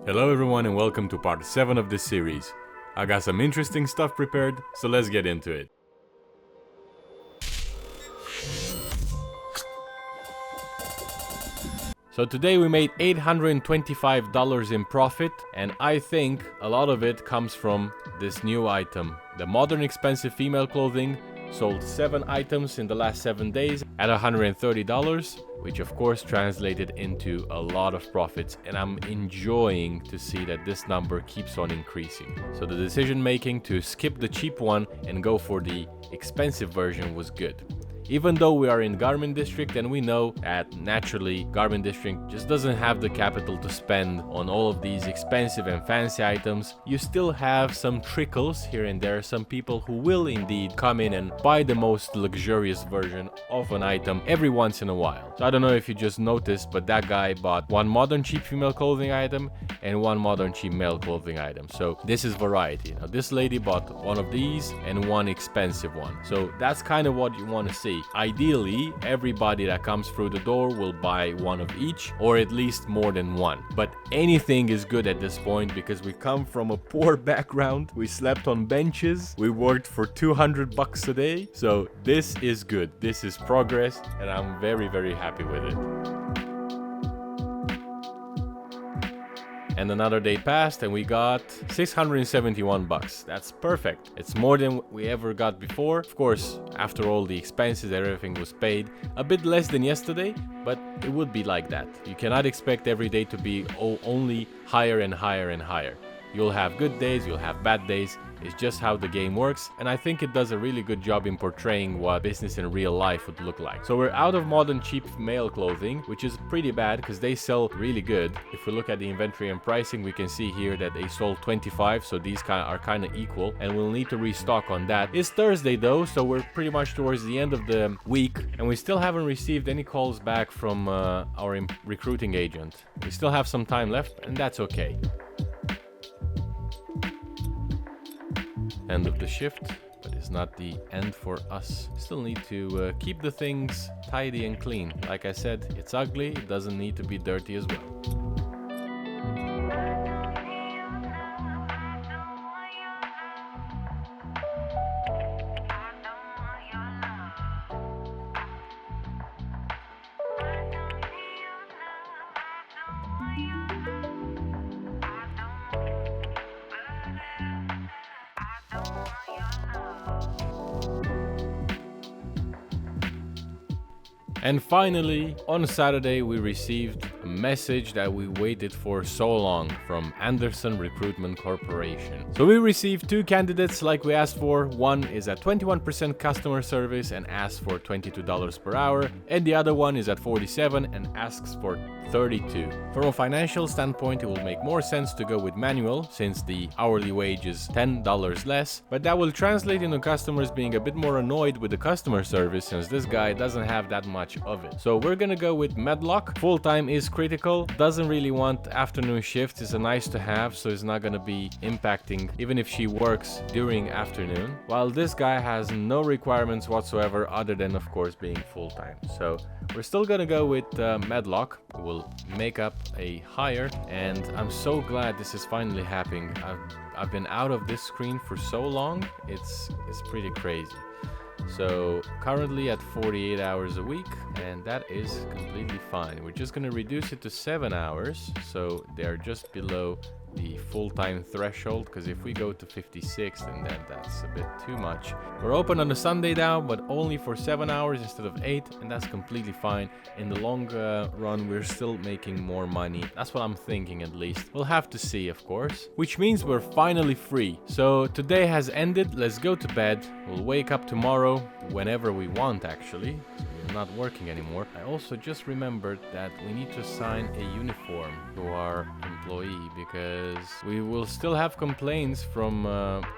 Hello everyone and welcome to part 7 of this series. I got some interesting stuff prepared, so let's get into it. So today we made $825 in profit, and I think a lot of it comes from this new item. The modern expensive female clothing sold 7 items in the last 7 days at $130, which of course translated into a lot of profits, and I'm enjoying to see that this number keeps on increasing. So the decision making to skip the cheap one and go for the expensive version was good. Even though we are in Garmin district and we know that naturally Garmin district just doesn't have the capital to spend on all of these expensive and fancy items, you still have some trickles here and there, some people who will indeed come in and buy the most luxurious version of an item every once in a while. So I don't know if you just noticed, but that guy bought one modern cheap female clothing item and one modern cheap male clothing item. So this is variety. Now this lady bought one of these and one expensive one. So that's kind of what you want to see. Ideally, everybody that comes through the door will buy one of each, or at least more than one. But anything is good at this point because we come from a poor background. We slept on benches. We worked for $200 a day. So this is good. This is progress, and I'm very, very happy with it. And another day passed and we got $671. That's perfect. It's more than we ever got before. Of course, after all the expenses, everything was paid. A bit less than yesterday, but it would be like that. You cannot expect every day to be only higher and higher and higher. You'll have good days, you'll have bad days. It's just how the game works, and I think it does a really good job in portraying what business in real life would look like. So we're out of modern cheap male clothing, which is pretty bad because they sell really good. If we look at the inventory and pricing, we can see here that they sold 25, so these are kind of equal, and we'll need to restock on that. It's Thursday though, so we're pretty much towards the end of the week, and we still haven't received any calls back from our recruiting agent. We still have some time left, and that's okay. End of the shift, but it's not the end for us. Still need to keep the things tidy and clean. Like I said, it's ugly, it doesn't need to be dirty as well. And finally, on Saturday, we received a message that we waited for so long from Anderson Recruitment Corporation. So we received 2 candidates like we asked for. One is at 21% customer service and asks for $22 per hour, and the other one is at 47 and asks for $32. From a financial standpoint, it will make more sense to go with manual since the hourly wage is $10 less, but that will translate into customers being a bit more annoyed with the customer service since this guy doesn't have that much of it. So we're gonna go with Medlock. Full-time is critical, doesn't really want afternoon shifts, it's a nice to have, so it's not gonna be impacting even if she works during afternoon, while this guy has no requirements whatsoever other than of course being full-time. So we're still gonna go with Medlock. We'll make up a hire, and I'm so glad this is finally happening. I've been out of this screen for so long, it's pretty crazy. So currently at 48 hours a week, and that is completely fine. We're just going to reduce it to 7 hours, so they're just below the full-time threshold, because if we go to 56, then that's a bit too much. We're open on a Sunday now, but only for 7 hours instead of 8, and that's completely fine. In the long run, we're still making more money. That's what I'm thinking, at least. We'll have to see, of course, which means we're finally free. So today has ended. Let's go to bed. We'll wake up tomorrow whenever we want, actually. We're not working anymore. I also just remembered that we need to assign a uniform to our employee because we will still have complaints from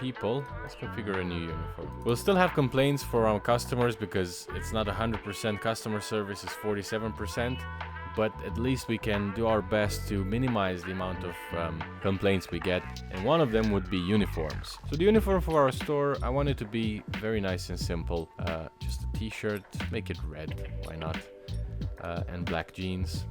people. Let's configure a new uniform. We'll still have complaints for our customers because it's not 100% customer service, it's 47%. But at least we can do our best to minimize the amount of complaints we get, and one of them would be uniforms. So the uniform for our store, I want it to be very nice and simple. Just a t-shirt, make it red, why not, and black jeans.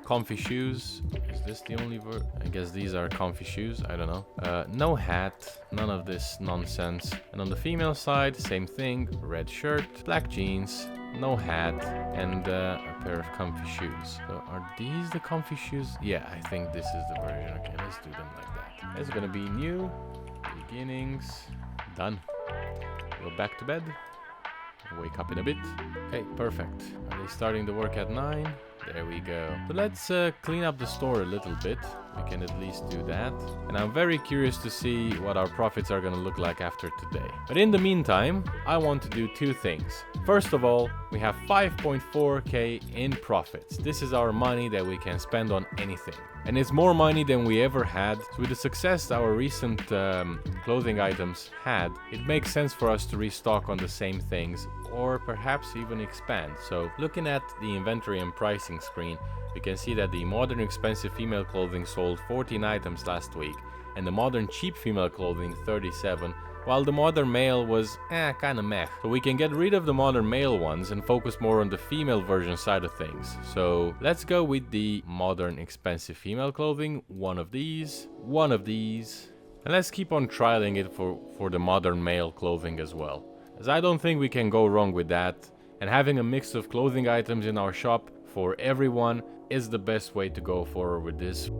Comfy shoes. Is this the only I guess these are comfy shoes. I don't know. No hat. None of this nonsense. And on the female side, same thing. Red shirt, black jeans, no hat, and a pair of comfy shoes. So are these the comfy shoes? Yeah, I think this is the version. Okay, let's do them like that. It's gonna be new. Beginnings. Done. Go back to bed. Wake up in a bit. Okay, perfect. Are they starting the work at 9? There we go. So let's clean up the store a little bit. We can at least do that. And I'm very curious to see what our profits are going to look like after today. But in the meantime, I want to do two things. First of all, we have 5.4k in profits. This is our money that we can spend on anything. And it's more money than we ever had. So with the success our recent clothing items had, it makes sense for us to restock on the same things or perhaps even expand. So looking at the inventory and pricing screen, we can see that the modern expensive female clothing sold 14 items last week and the modern cheap female clothing 37, while the modern male was kinda meh. So we can get rid of the modern male ones and focus more on the female version side of things. So let's go with the modern expensive female clothing, one of these, and let's keep on trialing it for the modern male clothing as well, as I don't think we can go wrong with that, and having a mix of clothing items in our shop for everyone is the best way to go forward with this.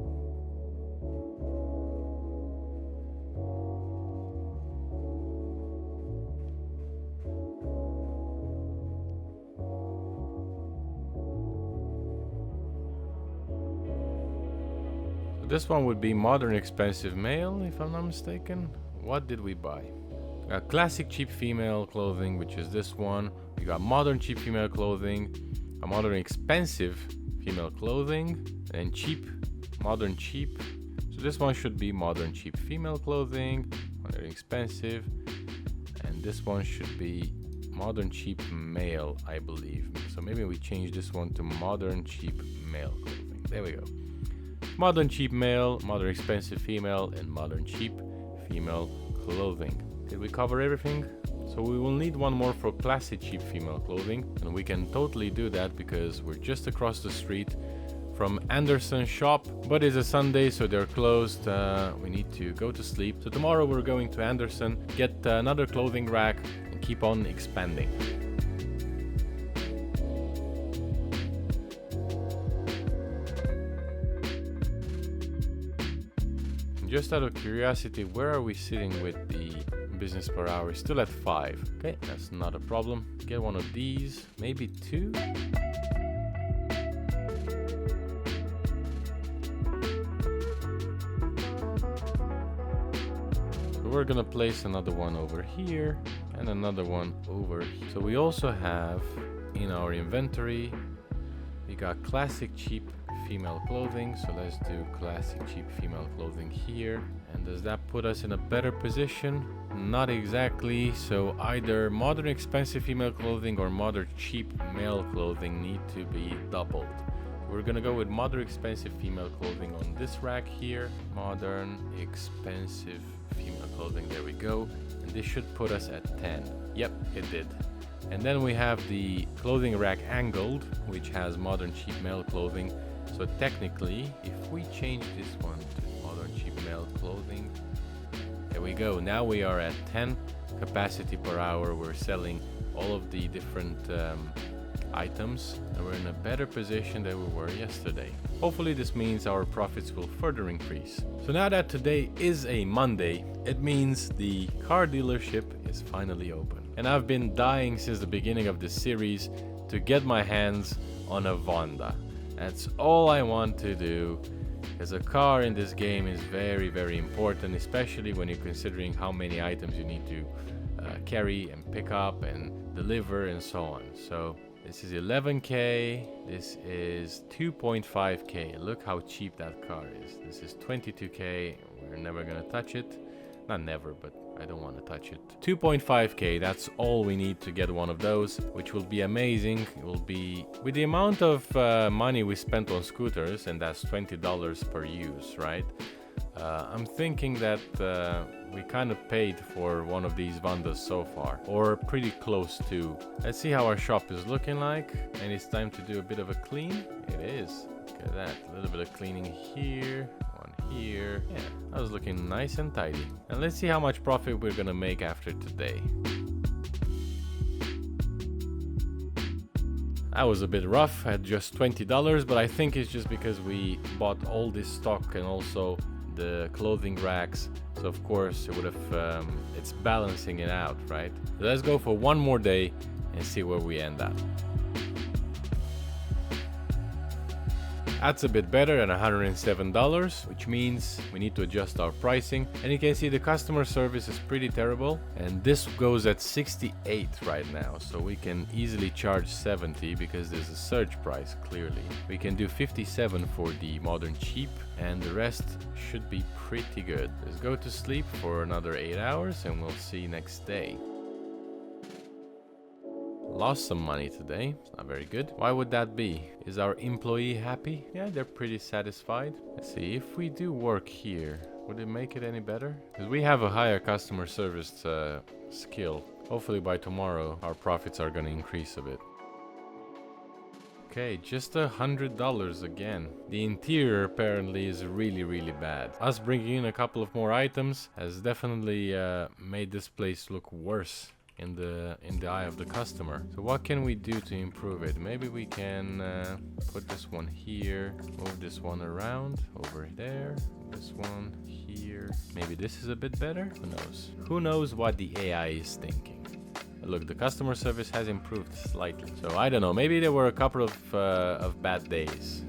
This one would be modern expensive male, if I'm not mistaken. What did we buy? Classic cheap female clothing, which is this one. We got modern cheap female clothing, a modern expensive female clothing, and cheap, modern cheap. So this one should be modern cheap female clothing, modern expensive, and this one should be modern cheap male, I believe. So maybe we change this one to modern cheap male clothing. There we go. Modern cheap male, modern expensive female, and modern cheap female clothing. Did we cover everything? So we will need one more for classic cheap female clothing, and we can totally do that because we're just across the street from Anderson's shop, but it's a Sunday, so they're closed. We need to go to sleep. So tomorrow we're going to Anderson, get another clothing rack, and keep on expanding. Just out of curiosity, where are we sitting with the business per hour? Still at 5. Okay, that's not a problem. Get one of these, maybe 2. So we're gonna place another one over here and another one over here. So we also have in our inventory, we got classic cheap female clothing, so let's do classic cheap female clothing here. And does that put us in a better position? Not exactly. So either modern expensive female clothing or modern cheap male clothing need to be doubled. We're gonna go with modern expensive female clothing on this rack here. Modern expensive female clothing, there we go. And this should put us at 10. Yep, it did. And then we have the clothing rack angled, which has modern cheap male clothing. So technically, if we change this one to modern cheap male clothing, there we go. Now we are at 10 capacity per hour. We're selling all of the different items, and we're in a better position than we were yesterday. Hopefully this means our profits will further increase. So now that today is a Monday, it means the car dealership is finally open. And I've been dying since the beginning of this series to get my hands on a Honda. That's all I want to do, because a car in this game is very, very important, especially when you're considering how many items you need to carry and pick up and deliver and so on. So this is 11k, this is 2.5k. Look how cheap that car is. This is 22k. We're never gonna touch it. Not never, but I don't want to touch it. 2.5k, that's all we need to get one of those, which will be amazing. It will be, with the amount of money we spent on scooters, and that's $20 per use, right? I'm thinking that we kind of paid for one of these Vandas so far, or pretty close to. Let's see how our shop is looking like, and it's time to do a bit of a clean. It is. Look at that, a little bit of cleaning here, one here. Yeah, that was looking nice and tidy. And let's see how much profit we're gonna make after today. That was a bit rough at just $20, but I think it's just because we bought all this stock and also the clothing racks. So of course it would have, it's balancing it out, right? So let's go for one more day and see where we end up. That's a bit better than $107, which means we need to adjust our pricing. And you can see the customer service is pretty terrible. And this goes at 68 right now. So we can easily charge 70 because there's a surge price, clearly. We can do 57 for the modern cheap, and the rest should be pretty good. Let's go to sleep for another 8 hours and we'll see next day. Lost some money today. It's not very good. Why would that be? Is our employee happy? Yeah, they're pretty satisfied. Let's see, if we do work here, would it make it any better? Because we have a higher customer service skill. Hopefully by tomorrow our profits are going to increase a bit. Okay, just $100 again. The interior apparently is really bad. Us bringing in a couple of more items has definitely made this place look worse in the eye of the customer. So what can we do to improve it? Maybe we can put this one here, move this one around over there, this one here. Maybe this is a bit better. Who knows what the AI is thinking? Look, the customer service has improved slightly, so I don't know, maybe there were a couple of bad days.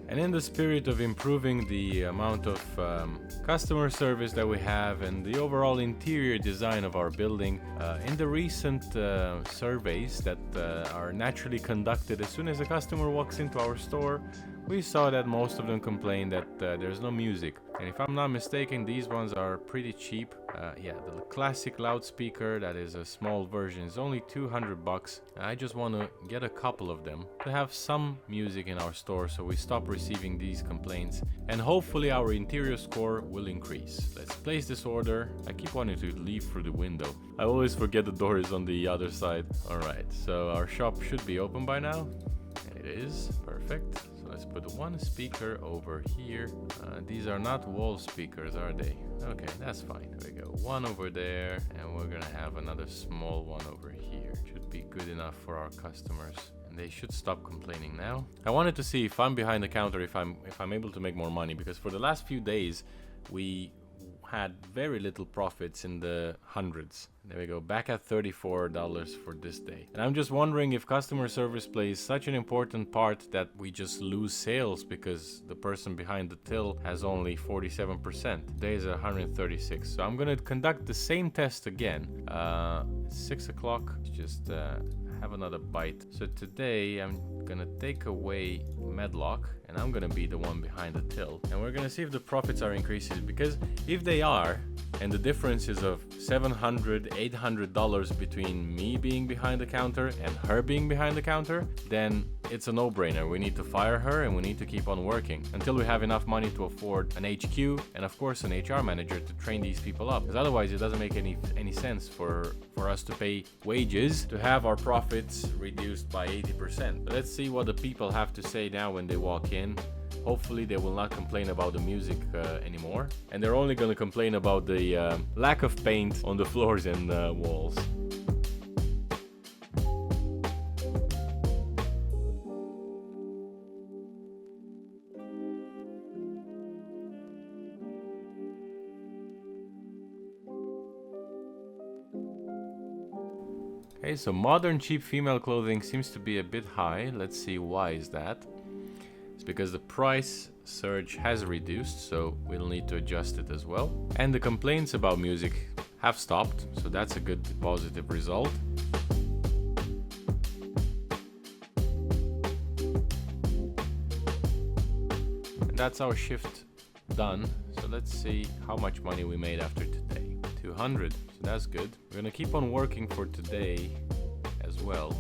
And in the spirit of improving the amount of customer service that we have and the overall interior design of our building, in the recent surveys that are naturally conducted as soon as a customer walks into our store, we saw that most of them complain that there's no music. And if I'm not mistaken, these ones are pretty cheap. Yeah, the classic loudspeaker, that is a small version, is only $200. I just want to get a couple of them to have some music in our store so we stop receiving these complaints. And hopefully our interior score will increase. Let's place this order. I keep wanting to leave through the window. I always forget the door is on the other side. Alright, so our shop should be open by now. And it is. Perfect. Let's put one speaker over here. These are not wall speakers, are they? Okay, that's fine. There we go. One over there, and we're gonna have another small one over here. Should be good enough for our customers. And they should stop complaining now. I wanted to see if I'm behind the counter, if I'm able to make more money, because for the last few days we had very little profits in the hundreds. There we go, back at $34 for this day. And I'm just wondering if customer service plays such an important part that we just lose sales because the person behind the till has only 47%. Today is 136. So I'm gonna conduct the same test again. 6 o'clock, just have another bite. So today I'm gonna take away Medlock and I'm gonna be the one behind the till. And we're gonna see if the profits are increasing, because if they are, and the difference is of $700, $800 between me being behind the counter and her being behind the counter, then it's a no-brainer. We need to fire her and we need to keep on working until we have enough money to afford an HQ and of course an HR manager to train these people up, because otherwise it doesn't make any sense for us to pay wages to have our profits reduced by 80%. But let's see what the people have to say now when they walk in. Hopefully they will not complain about the music anymore, and they're only going to complain about the lack of paint on the floors and walls. Okay, so modern cheap female clothing seems to be a bit high. Let's see why is that. It's because the price surge has reduced, so we'll need to adjust it as well. And the complaints about music have stopped, so that's a good positive result. And that's our shift done. So let's see how much money we made after today. 200, so that's good. We're gonna keep on working for today as well.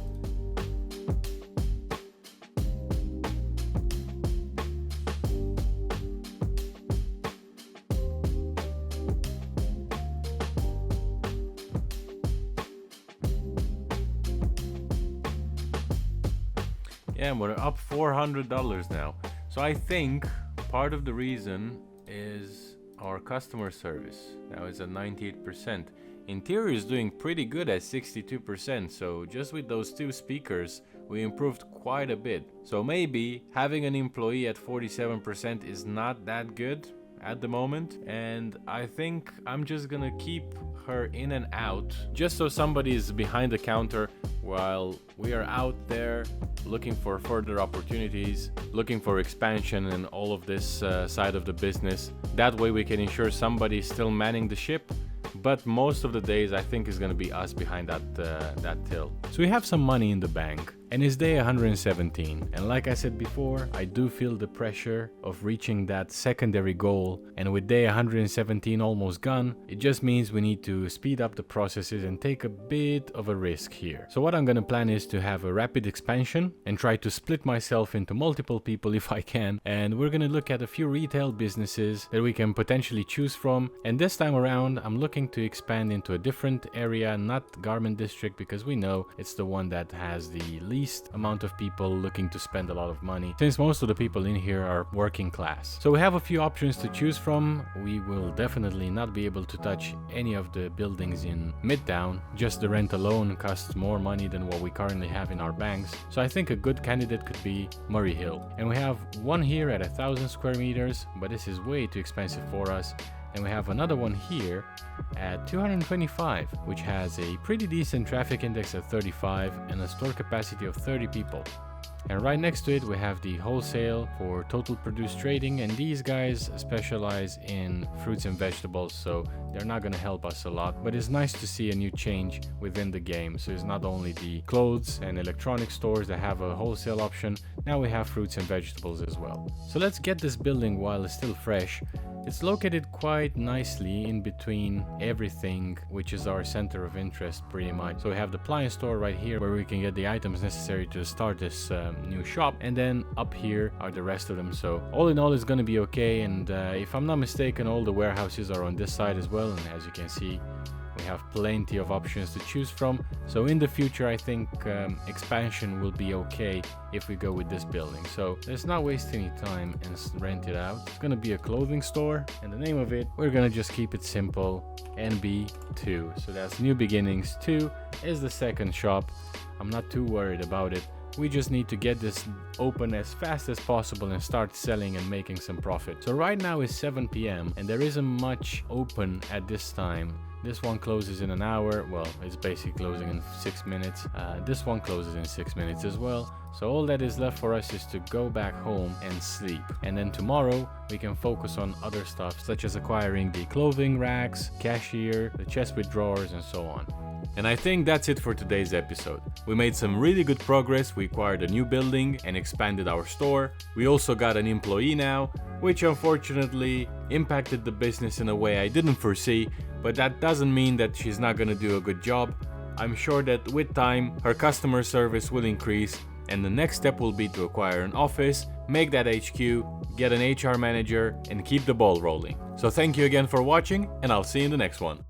Yeah, we're up $400 now. So I think part of the reason is our customer service. Now it's at 98%. Interior is doing pretty good at 62%. So just with those two speakers, we improved quite a bit. So maybe having an employee at 47% is not that good at the moment. And I think I'm just gonna keep her in and out just so somebody is behind the counter while we are out there looking for further opportunities, looking for expansion and all of this side of the business. That way we can ensure somebody is still manning the ship, but most of the days I think is going to be us behind that till. So we have some money in the bank, and it's day 117, and like I said before, I do feel the pressure of reaching that secondary goal, and with day 117 almost gone, it just means we need to speed up the processes and take a bit of a risk here. So what I'm going to plan is to have a rapid expansion and try to split myself into multiple people if I can, and we're going to look at a few retail businesses that we can potentially choose from. And this time around I'm looking to expand into a different area, not garment district, because we know it's the one that has the least amount of people looking to spend a lot of money, since most of the people in here are working class. So we have a few options to choose from. We will definitely not be able to touch any of the buildings in Midtown. Just the rent alone costs more money than what we currently have in our banks. So I think a good candidate could be Murray Hill. And we have one here at 1,000 square meters, but this is way too expensive for us. And we have another one here at 225, which has a pretty decent traffic index of 35 and a store capacity of 30 people. And right next to it we have the wholesale for total produce trading, and these guys specialize in fruits and vegetables, so they're not going to help us a lot, but it's nice to see a new change within the game. So it's not only the clothes and electronic stores that have a wholesale option, now we have fruits and vegetables as well. So let's get this building while it's still fresh. It's located quite nicely in between everything, which is our center of interest pretty much. So we have the appliance store right here where we can get the items necessary to start this new shop, and then up here are the rest of them. So all in all it's going to be okay, and if I'm not mistaken, all the warehouses are on this side as well, and as you can see we have plenty of options to choose from. So in the future I think expansion will be okay if we go with this building. So let's not waste any time and rent it out. It's gonna be a clothing store, and the name of it, we're gonna just keep it simple, NB2. So that's New Beginnings 2 is the second shop. I'm not too worried about it. We just need to get this open as fast as possible and start selling and making some profit. So right now is 7 p.m. and there isn't much open at this time. This one closes in an hour. Well, it's basically closing in 6 minutes. This one closes in 6 minutes as well. So all that is left for us is to go back home and sleep. And then tomorrow we can focus on other stuff, such as acquiring the clothing racks, cashier, the chest with drawers, and so on. And I think that's it for today's episode. We made some really good progress. We acquired a new building and expanded our store. We also got an employee now, which unfortunately impacted the business in a way I didn't foresee, but that doesn't mean that she's not gonna do a good job. I'm sure that with time, her customer service will increase, and the next step will be to acquire an office, make that HQ, get an HR manager, and keep the ball rolling. So thank you again for watching, and I'll see you in the next one.